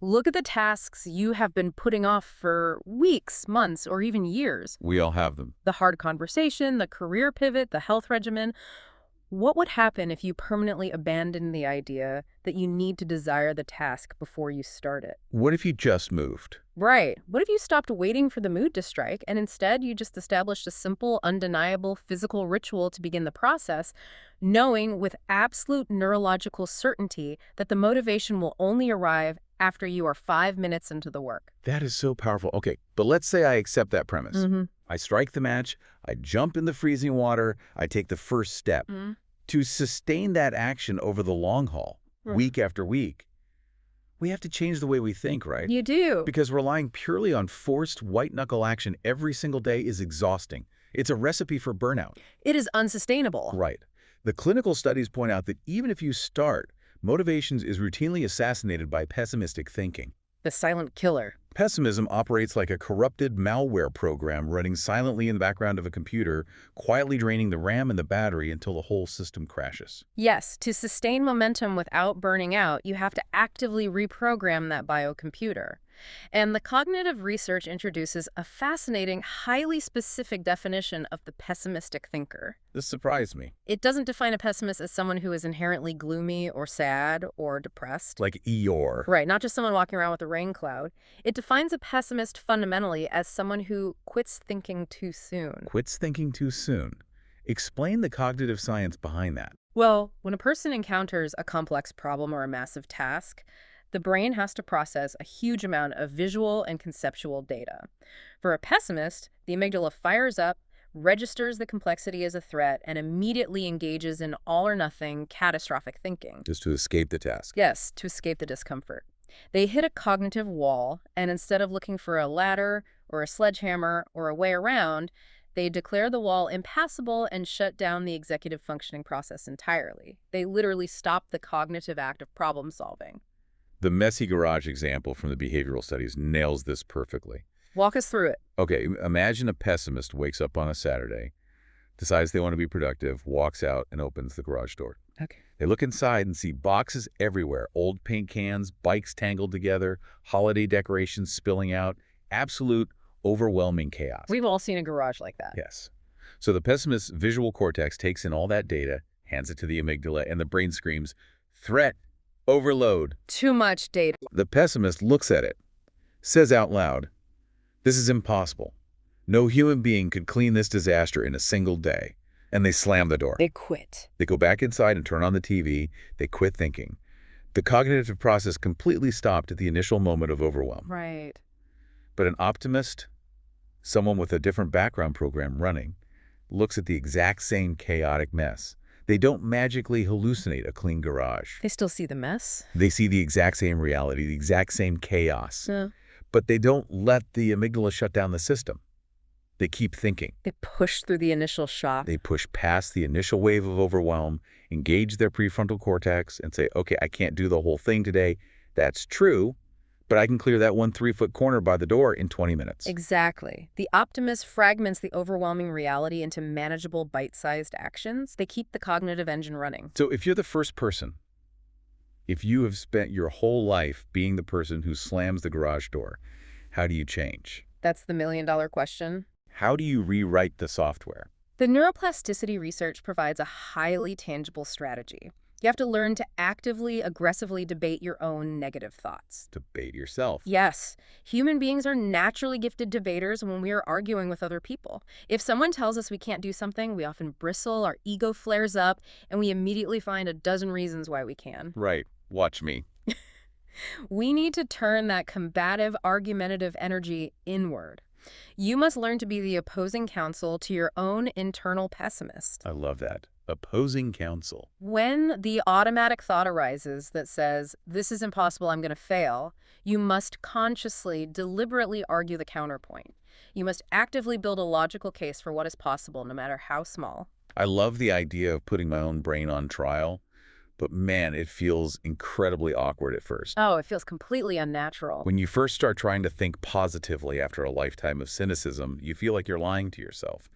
Speaker 2: Look at the tasks you have been putting off for weeks, months, or even years.
Speaker 1: We all have them.
Speaker 2: The hard conversation, the career pivot, the health regimen. What would happen if you permanently abandoned the idea that you need to desire the task before you start it?
Speaker 1: What if you just moved?
Speaker 2: Right. What if you stopped waiting for the mood to strike and instead you just established a simple, undeniable physical ritual to begin the process, knowing with absolute neurological certainty that the motivation will only arrive after you are 5 minutes into the work?
Speaker 1: That is so powerful. Okay, but let's say I accept that premise. I strike the match, I jump in the freezing water, I take the first step. To sustain that action over the long haul, week after week, we have to change the way we think, right?
Speaker 2: You do.
Speaker 1: Because relying purely on forced white-knuckle action every single day is exhausting. It's a recipe for burnout.
Speaker 2: It is unsustainable.
Speaker 1: Right. The clinical studies point out that even if you start, motivation is routinely assassinated by pessimistic thinking.
Speaker 2: The silent killer.
Speaker 1: Pessimism operates like a corrupted malware program running silently in the background of a computer, quietly draining the RAM and the battery until the whole system crashes.
Speaker 2: Yes, to sustain momentum without burning out, you have to actively reprogram that biocomputer. And the cognitive research introduces a fascinating, highly specific definition of the pessimistic thinker.
Speaker 1: This surprised me.
Speaker 2: It doesn't define a pessimist as someone who is inherently gloomy or sad or depressed.
Speaker 1: Like Eeyore.
Speaker 2: Right, not just someone walking around with a rain cloud. It defines a pessimist fundamentally as someone who quits thinking too soon.
Speaker 1: Quits thinking too soon. Explain the cognitive science behind that.
Speaker 2: Well, when a person encounters a complex problem or a massive task, the brain has to process a huge amount of visual and conceptual data. For a pessimist, the amygdala fires up, registers the complexity as a threat, and immediately engages in all-or-nothing catastrophic thinking.
Speaker 1: Just to escape the task.
Speaker 2: Yes, to escape the discomfort. They hit a cognitive wall, and instead of looking for a ladder or a sledgehammer or a way around, they declare the wall impassable and shut down the executive functioning process entirely. They literally stop the cognitive act of problem solving.
Speaker 1: The messy garage example from the behavioral studies nails this perfectly.
Speaker 2: Walk us through it.
Speaker 1: Okay, imagine a pessimist wakes up on a Saturday, decides they want to be productive, walks out and opens the garage door.
Speaker 2: Okay.
Speaker 1: They look inside and see boxes everywhere, old paint cans, bikes tangled together, holiday decorations spilling out, absolute overwhelming chaos.
Speaker 2: We've all seen a garage like that.
Speaker 1: Yes. So the pessimist's visual cortex takes in all that data, hands it to the amygdala, and the brain screams, threat, overload.
Speaker 2: Too much data.
Speaker 1: The pessimist looks at it, says out loud, this is impossible. No human being could clean this disaster in a single day. And they slam the door.
Speaker 2: They quit.
Speaker 1: They go back inside and turn on the TV. They quit thinking. The cognitive process completely stopped at the initial moment of overwhelm.
Speaker 2: Right.
Speaker 1: But an optimist, someone with a different background program running, looks at the exact same chaotic mess. They don't magically hallucinate a clean garage.
Speaker 2: They still see the mess?
Speaker 1: They see the exact same reality, the exact same chaos.
Speaker 2: Yeah.
Speaker 1: But they don't let the amygdala shut down the system. They keep thinking.
Speaker 2: They push through the initial shock.
Speaker 1: They push past the initial wave of overwhelm, engage their prefrontal cortex, and say, okay, I can't do the whole thing today. That's true, but I can clear that 1 3-foot corner by the door in 20 minutes.
Speaker 2: Exactly. The optimist fragments the overwhelming reality into manageable, bite-sized actions. They keep the cognitive engine running.
Speaker 1: So if you're the first person, if you have spent your whole life being the person who slams the garage door, how do you change?
Speaker 2: That's the million-dollar question.
Speaker 1: How do you rewrite the software?
Speaker 2: The neuroplasticity research provides a highly tangible strategy. You have to learn to actively, aggressively debate your own negative thoughts.
Speaker 1: Debate yourself.
Speaker 2: Yes, human beings are naturally gifted debaters when we are arguing with other people. If someone tells us we can't do something, we often bristle, our ego flares up, and we immediately find a dozen reasons why we can.
Speaker 1: Right. Watch me.
Speaker 2: We need to turn that combative, argumentative energy inward. You must learn to be the opposing counsel to your own internal pessimist.
Speaker 1: I love that. Opposing counsel.
Speaker 2: When the automatic thought arises that says, this is impossible, I'm going to fail, you must consciously, deliberately argue the counterpoint. You must actively build a logical case for what is possible, no matter how small.
Speaker 1: I love the idea of putting my own brain on trial, but man, it feels incredibly awkward at first.
Speaker 2: Oh, it feels completely unnatural.
Speaker 1: When you first start trying to think positively after a lifetime of cynicism, you feel like you're lying to yourself.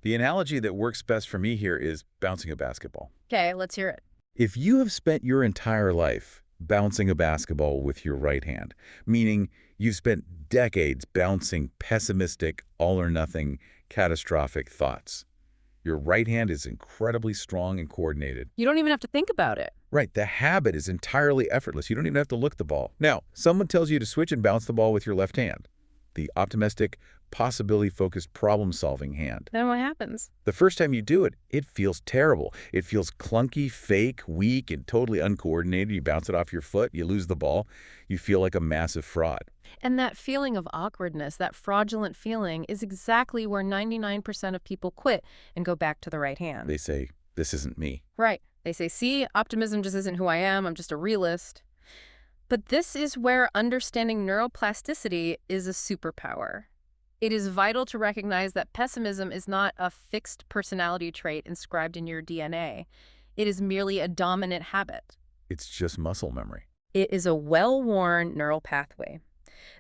Speaker 1: The analogy that works best for me here is bouncing a basketball.
Speaker 2: Okay, let's hear it.
Speaker 1: If you have spent your entire life bouncing a basketball with your right hand, meaning you've spent decades bouncing pessimistic, all-or-nothing, catastrophic thoughts, your right hand is incredibly strong and coordinated.
Speaker 2: You don't even have to think about it.
Speaker 1: Right, the habit is entirely effortless. You don't even have to look at the ball. Now, someone tells you to switch and bounce the ball with your left hand, the optimistic, possibility-focused problem-solving hand.
Speaker 2: Then what happens?
Speaker 1: The first time you do it, it feels terrible. It feels clunky, fake, weak, and totally uncoordinated. You bounce it off your foot, you lose the ball, you feel like a massive fraud.
Speaker 2: And that feeling of awkwardness, that fraudulent feeling, is exactly where 99% of people quit and go back to the right hand.
Speaker 1: They say, this isn't me.
Speaker 2: Right. They say, see, optimism just isn't who I am. I'm just a realist. But this is where understanding neuroplasticity is a superpower. It is vital to recognize that pessimism is not a fixed personality trait inscribed in your DNA. It is merely a dominant habit.
Speaker 1: It's just muscle memory.
Speaker 2: It is a well-worn neural pathway.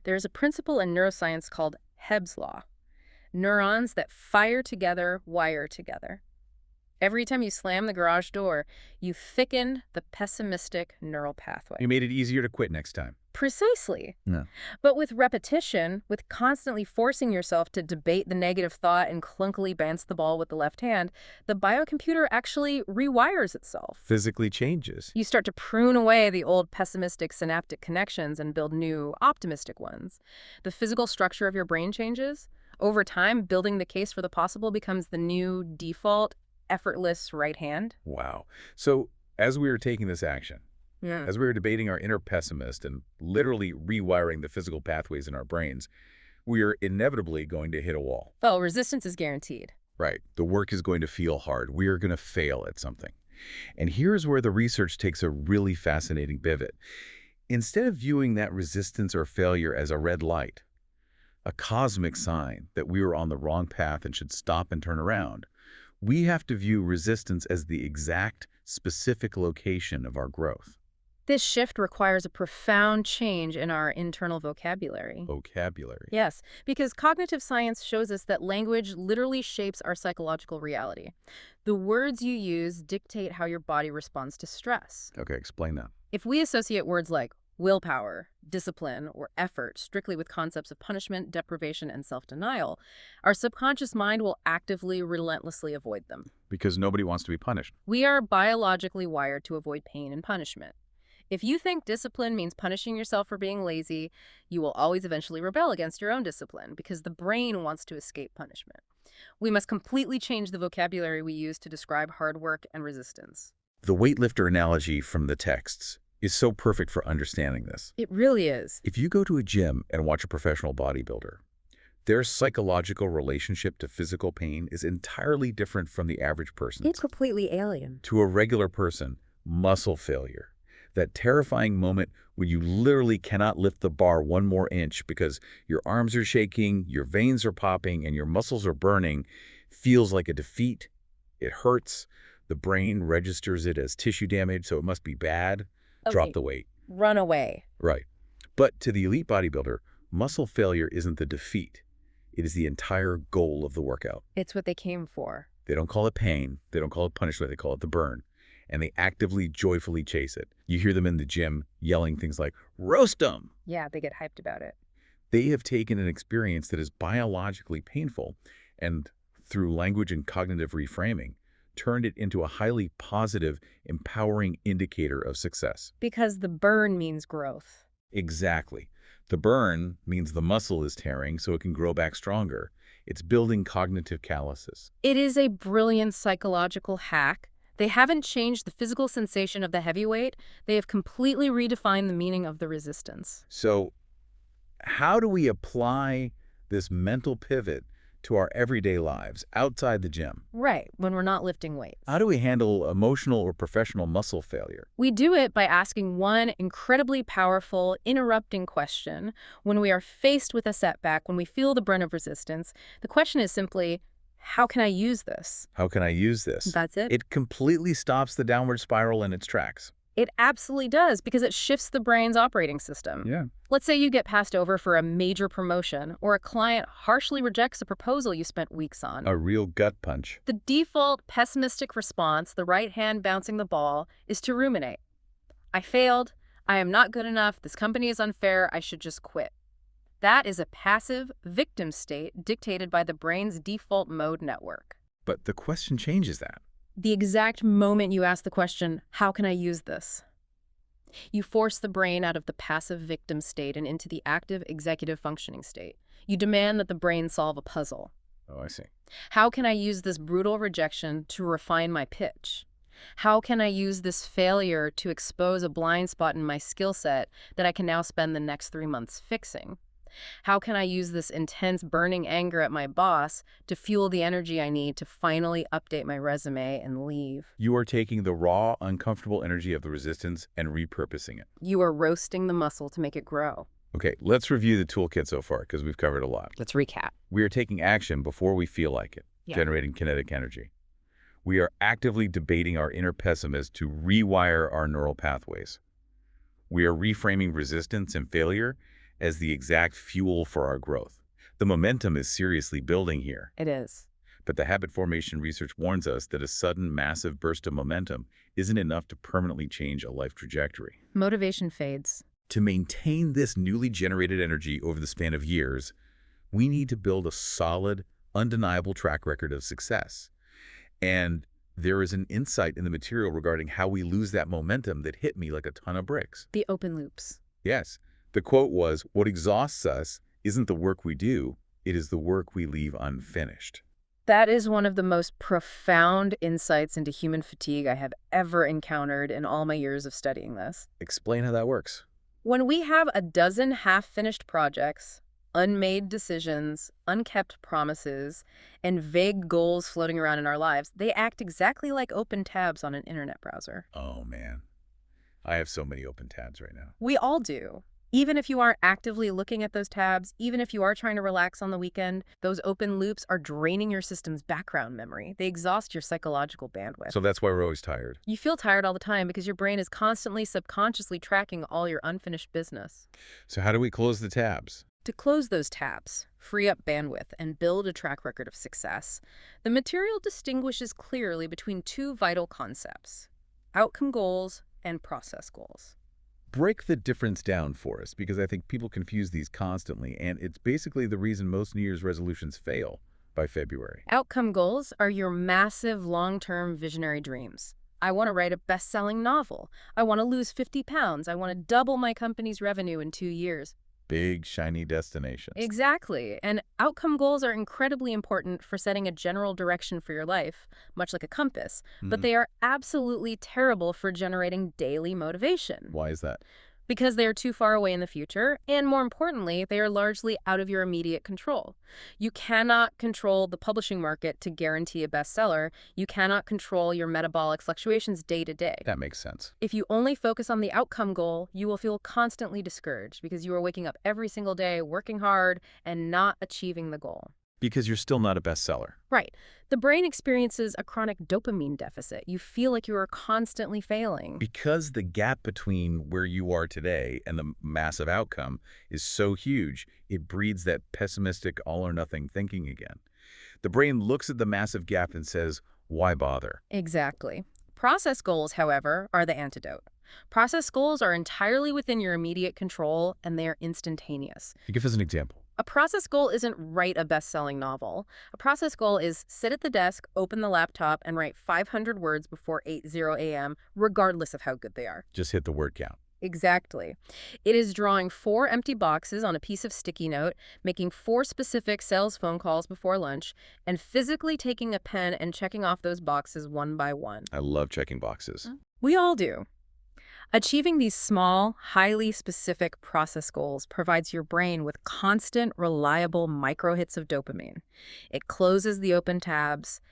Speaker 2: There is a principle in neuroscience called Hebb's law. Neurons that fire together wire together. Every time you slam the garage door, you thicken the pessimistic neural pathway.
Speaker 1: You made it easier to quit next time.
Speaker 2: Precisely.
Speaker 1: No.
Speaker 2: But with repetition, with constantly forcing yourself to debate the negative thought and clunkily bounce the ball with the left hand, the biocomputer actually rewires itself.
Speaker 1: Physically changes.
Speaker 2: You start to prune away the old pessimistic synaptic connections and build new optimistic ones. The physical structure of your brain changes. Over time, building the case for the possible becomes the new default, effortless right hand.
Speaker 1: Wow. So as we were taking this action, as we were debating our inner pessimist and literally rewiring the physical pathways in our brains, we are inevitably going to hit a wall.
Speaker 2: Oh, resistance is guaranteed.
Speaker 1: Right. The work is going to feel hard. We are going to fail at something. And here's where the research takes a really fascinating pivot. Instead of viewing that resistance or failure as a red light, a cosmic sign that we were on the wrong path and should stop and turn around, we have to view resistance as the exact, specific location of our growth.
Speaker 2: This shift requires a profound change in our internal vocabulary.
Speaker 1: Vocabulary.
Speaker 2: Yes, because cognitive science shows us that language literally shapes our psychological reality. The words you use dictate how your body responds to stress.
Speaker 1: Okay, explain that.
Speaker 2: If we associate words like willpower, discipline, or effort strictly with concepts of punishment, deprivation, and self-denial, our subconscious mind will actively, relentlessly avoid them.
Speaker 1: Because nobody wants to be punished.
Speaker 2: We are biologically wired to avoid pain and punishment. If you think discipline means punishing yourself for being lazy, you will always eventually rebel against your own discipline because the brain wants to escape punishment. We must completely change the vocabulary we use to describe hard work and resistance.
Speaker 1: The weightlifter analogy from the texts is so perfect for understanding this.
Speaker 2: It really is.
Speaker 1: If you go to a gym and watch a professional bodybuilder, their psychological relationship to physical pain is entirely different from the average
Speaker 2: It's
Speaker 1: person's.
Speaker 2: completely alien.
Speaker 1: To a regular person, muscle failure, that terrifying moment when you literally cannot lift the bar one more inch because your arms are shaking, your veins are popping, and your muscles are burning, feels like a defeat. It hurts. The brain registers it as tissue damage, so it must be bad. Drop
Speaker 2: Okay,
Speaker 1: the weight.
Speaker 2: run away.
Speaker 1: Right. But to the elite bodybuilder, muscle failure isn't the defeat. It is the entire goal of the workout.
Speaker 2: It's what they came for.
Speaker 1: They don't call it pain. They don't call it punishment. They call it the burn. And they actively, joyfully chase it. You hear them in the gym yelling things like, roast them!
Speaker 2: Yeah, they get hyped about it.
Speaker 1: They have taken an experience that is biologically painful and, through language and cognitive reframing, turned it into a highly positive, empowering indicator of success.
Speaker 2: Because the burn means growth.
Speaker 1: Exactly. The burn means the muscle is tearing so it can grow back stronger. It's building cognitive calluses.
Speaker 2: It is a brilliant psychological hack. They haven't changed the physical sensation of the heavyweight. They have completely redefined the meaning of the resistance.
Speaker 1: So how do we apply this mental pivot to our everyday lives outside the gym?
Speaker 2: Right, when we're not lifting weights.
Speaker 1: How do we handle emotional or professional muscle failure?
Speaker 2: We do it by asking one incredibly powerful, interrupting question. When we are faced with a setback, when we feel the brunt of resistance, the question is simply, how can I use this?
Speaker 1: How can I use this?
Speaker 2: That's it.
Speaker 1: It completely stops the downward spiral in its tracks.
Speaker 2: It absolutely does, because it shifts the brain's operating system.
Speaker 1: Yeah.
Speaker 2: Let's say you get passed over for a major promotion, or a client harshly rejects a proposal you spent weeks on.
Speaker 1: A real gut punch.
Speaker 2: The default pessimistic response, the right hand bouncing the ball, is to ruminate. I failed. I am not good enough. This company is unfair. I should just quit. That is a passive victim state dictated by the brain's default mode network.
Speaker 1: But the question changes that.
Speaker 2: The exact moment you ask the question, how can I use this? You force the brain out of the passive victim state and into the active executive functioning state. You demand that the brain solve a puzzle.
Speaker 1: Oh, I see.
Speaker 2: How can I use this brutal rejection to refine my pitch? How can I use this failure to expose a blind spot in my skill set that I can now spend the next 3 months fixing? How can I use this intense burning anger at my boss to fuel the energy I need to finally update my resume and leave?
Speaker 1: You are taking the raw, uncomfortable energy of the resistance and repurposing it.
Speaker 2: You are roasting the muscle to make it grow.
Speaker 1: Okay, let's review the toolkit so far because we've covered a lot.
Speaker 2: Let's recap.
Speaker 1: We are taking action before we feel like it,
Speaker 2: Yeah.
Speaker 1: generating kinetic energy. We are actively debating our inner pessimist to rewire our neural pathways. We are reframing resistance and failure as the exact fuel for our growth. The momentum is seriously building here.
Speaker 2: It is.
Speaker 1: But the habit formation research warns us that a sudden, massive burst of momentum isn't enough to permanently change a life trajectory.
Speaker 2: Motivation fades.
Speaker 1: To maintain this newly generated energy over the span of years, we need to build a solid, undeniable track record of success. And there is an insight in the material regarding how we lose that momentum that hit me like a ton of bricks.
Speaker 2: The open loops.
Speaker 1: Yes, the quote was, "What exhausts us isn't the work we do, it is the work we leave unfinished."
Speaker 2: That is one of the most profound insights into human fatigue I have ever encountered in all my years of studying this.
Speaker 1: Explain how that works.
Speaker 2: When we have a dozen half-finished projects, unmade decisions, unkept promises, and vague goals floating around in our lives, they act exactly like open tabs on an internet browser.
Speaker 1: Oh, man. I have so many open tabs right now.
Speaker 2: We all do. Even if you aren't actively looking at those tabs, even if you are trying to relax on the weekend, those open loops are draining your system's background memory. They exhaust your psychological bandwidth.
Speaker 1: So that's why we're always tired.
Speaker 2: You feel tired all the time because your brain is constantly subconsciously tracking all your unfinished business.
Speaker 1: So how do we close the tabs?
Speaker 2: To close those tabs, free up bandwidth, and build a track record of success, the material distinguishes clearly between two vital concepts: outcome goals and process goals.
Speaker 1: Break the difference down for us, because I think people confuse these constantly, and it's basically the reason most New Year's resolutions fail by February.
Speaker 2: Outcome goals are your massive long-term visionary dreams. I want to write a best-selling novel. I want to lose 50 pounds. I want to double my company's revenue in 2 years.
Speaker 1: Big, shiny destinations.
Speaker 2: Exactly. And outcome goals are incredibly important for setting a general direction for your life, much like a compass, but
Speaker 1: Mhm.
Speaker 2: they are absolutely terrible for generating daily motivation.
Speaker 1: Why is that?
Speaker 2: Because they are too far away in the future, and more importantly, they are largely out of your immediate control. You cannot control the publishing market to guarantee a bestseller. You cannot control your metabolic fluctuations day to day.
Speaker 1: That makes sense.
Speaker 2: If you only focus on the outcome goal, you will feel constantly discouraged because you are waking up every single day, working hard, and not achieving the goal.
Speaker 1: Because you're still not a bestseller.
Speaker 2: Right. The brain experiences a chronic dopamine deficit. You feel like you are constantly failing.
Speaker 1: Because the gap between where you are today and the massive outcome is so huge, it breeds that pessimistic all-or-nothing thinking again. The brain looks at the massive gap and says, why bother?
Speaker 2: Exactly. Process goals, however, are the antidote. Process goals are entirely within your immediate control, and they are instantaneous.
Speaker 1: Give us an example.
Speaker 2: A process goal isn't write a best-selling novel. A process goal is sit at the desk, open the laptop, and write 500 words before 8:00 a.m., regardless of how good they are.
Speaker 1: Just hit the word count.
Speaker 2: Exactly. It is drawing 4 empty boxes on a piece of sticky note, making 4 specific sales phone calls before lunch, and physically taking a pen and checking off those boxes one by one.
Speaker 1: I love checking boxes.
Speaker 2: We all do. Achieving these small, highly specific process goals provides your brain with constant, reliable micro-hits of dopamine. It closes the open tabs.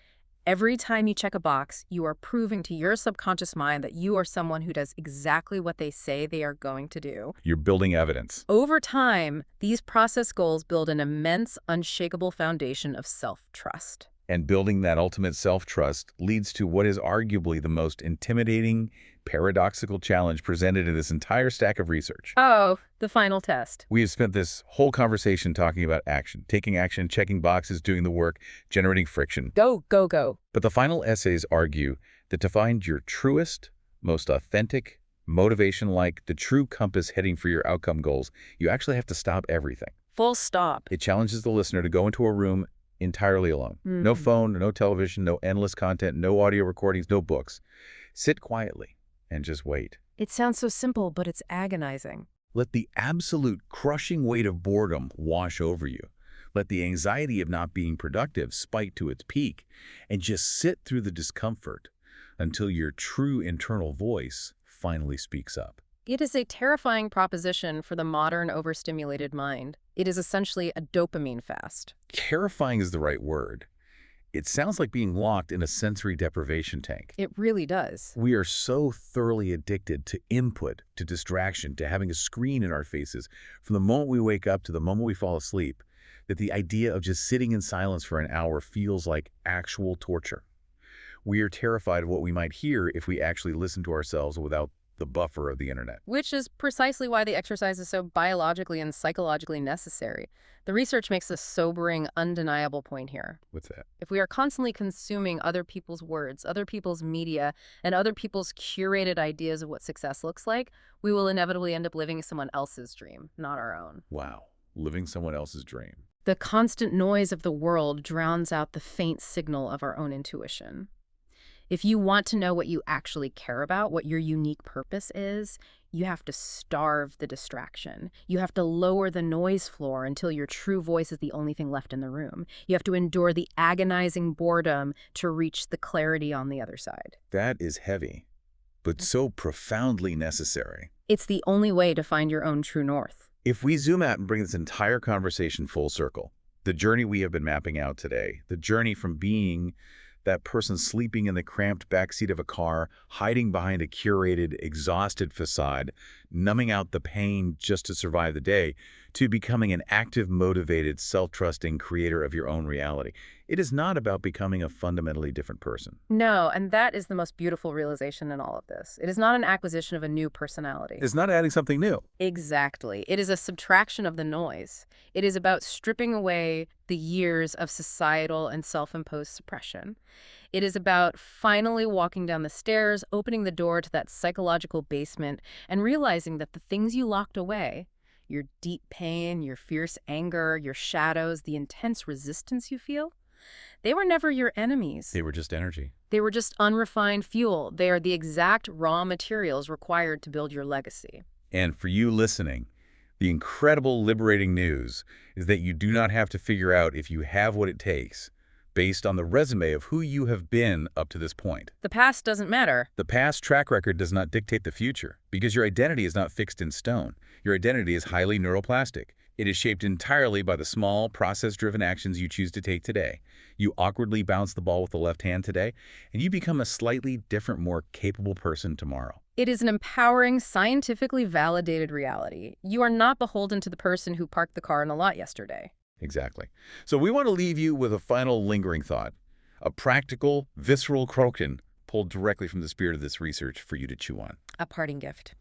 Speaker 2: Every time you check a box, you are proving to your subconscious mind that you are someone who does exactly what they say they are going to do.
Speaker 1: You're building evidence.
Speaker 2: Over time, these process goals build an immense, unshakable foundation of self-trust.
Speaker 1: And building that ultimate self-trust leads to what is arguably the most intimidating, paradoxical challenge presented in this entire stack of research.
Speaker 2: Oh, the final test.
Speaker 1: We have spent this whole conversation talking about action, taking action, checking boxes, doing the work, generating friction.
Speaker 2: Go, go, go.
Speaker 1: But the final essays argue that to find your truest, most authentic, motivation-like, the true compass heading for your outcome goals, you actually have to stop everything.
Speaker 2: Full stop.
Speaker 1: It challenges the listener to go into a room entirely alone. No phone, no television, no endless content, no audio recordings, no books. Sit quietly and just wait.
Speaker 2: It sounds so simple, but it's agonizing.
Speaker 1: Let the absolute crushing weight of boredom wash over you. Let the anxiety of not being productive spike to its peak, and just sit through the discomfort until your true internal voice finally speaks up.
Speaker 2: It is a terrifying proposition for the modern overstimulated mind. It is essentially a dopamine fast.
Speaker 1: Terrifying is the right word. It sounds like being locked in a sensory deprivation tank.
Speaker 2: It really does.
Speaker 1: We are so thoroughly addicted to input, to distraction, to having a screen in our faces from the moment we wake up to the moment we fall asleep, that the idea of just sitting in silence for an hour feels like actual torture. We are terrified of what we might hear if we actually listen to ourselves without the buffer of the internet.
Speaker 2: Which is precisely why the exercise is so biologically and psychologically necessary. The research makes a sobering, undeniable point here.
Speaker 1: What's that?
Speaker 2: If we are constantly consuming other people's words, other people's media, and other people's curated ideas of what success looks like, we will inevitably end up living someone else's dream, not our own.
Speaker 1: Wow, living someone else's dream.
Speaker 2: The constant noise of the world drowns out the faint signal of our own intuition. If you want to know what you actually care about, what your unique purpose is, you have to starve the distraction. You have to lower the noise floor until your true voice is the only thing left in the room. You have to endure the agonizing boredom to reach the clarity on the other side.
Speaker 1: That is heavy, but so profoundly necessary.
Speaker 2: It's the only way to find your own true north.
Speaker 1: If we zoom out and bring this entire conversation full circle, the journey we have been mapping out today, the journey from being that person sleeping in the cramped backseat of a car, hiding behind a curated, exhausted facade, numbing out the pain just to survive the day, to becoming an active, motivated, self-trusting creator of your own reality. It is not about becoming a fundamentally different person.
Speaker 2: No, and that is the most beautiful realization in all of this. It is not an acquisition of a new personality.
Speaker 1: It's not adding something new.
Speaker 2: Exactly. It is a subtraction of the noise. It is about stripping away the years of societal and self-imposed suppression. It is about finally walking down the stairs, opening the door to that psychological basement, and realizing that the things you locked away, your deep pain, your fierce anger, your shadows, the intense resistance you feel, they were never your enemies.
Speaker 1: They were just energy.
Speaker 2: They were just unrefined fuel. They are the exact raw materials required to build your legacy.
Speaker 1: And for you listening, The incredible liberating news is that you do not have to figure out if you have what it takes based on the resume of who you have been up to this point.
Speaker 2: The past doesn't matter.
Speaker 1: The past track record does not dictate the future because your identity is not fixed in stone. Your identity is highly neuroplastic. It is shaped entirely by the small, process-driven actions you choose to take today. You awkwardly bounce the ball with the left hand today, and you become a slightly different, more capable person tomorrow.
Speaker 2: It is an empowering, scientifically validated reality. You are not beholden to the person who parked the car in the lot yesterday.
Speaker 1: Exactly. So we want to leave you with a final lingering thought, a practical, visceral crokin pulled directly from the spirit of this research for you to chew on.
Speaker 2: A parting gift.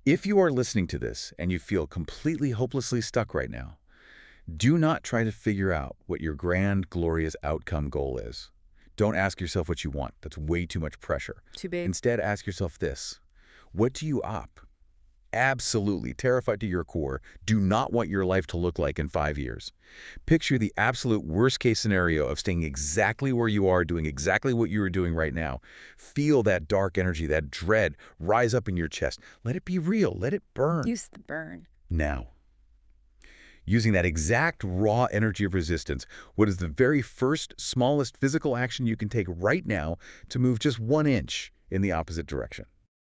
Speaker 1: If you are listening to this and you feel completely hopelessly stuck right now, do not try to figure out what your grand, glorious outcome goal is. Don't ask yourself what you want. That's way too much pressure.
Speaker 2: Too big.
Speaker 1: Instead, ask yourself this. What do you absolutely, terrified to your core, do not want your life to look like in 5 years? Picture the absolute worst-case scenario of staying exactly where you are, doing exactly what you are doing right now. Feel that dark energy, that dread, rise up in your chest. Let it be real. Let it burn.
Speaker 2: Use the burn.
Speaker 1: Now, using that exact raw energy of resistance, what is the very first, smallest physical action you can take right now to move just 1 inch in the opposite direction?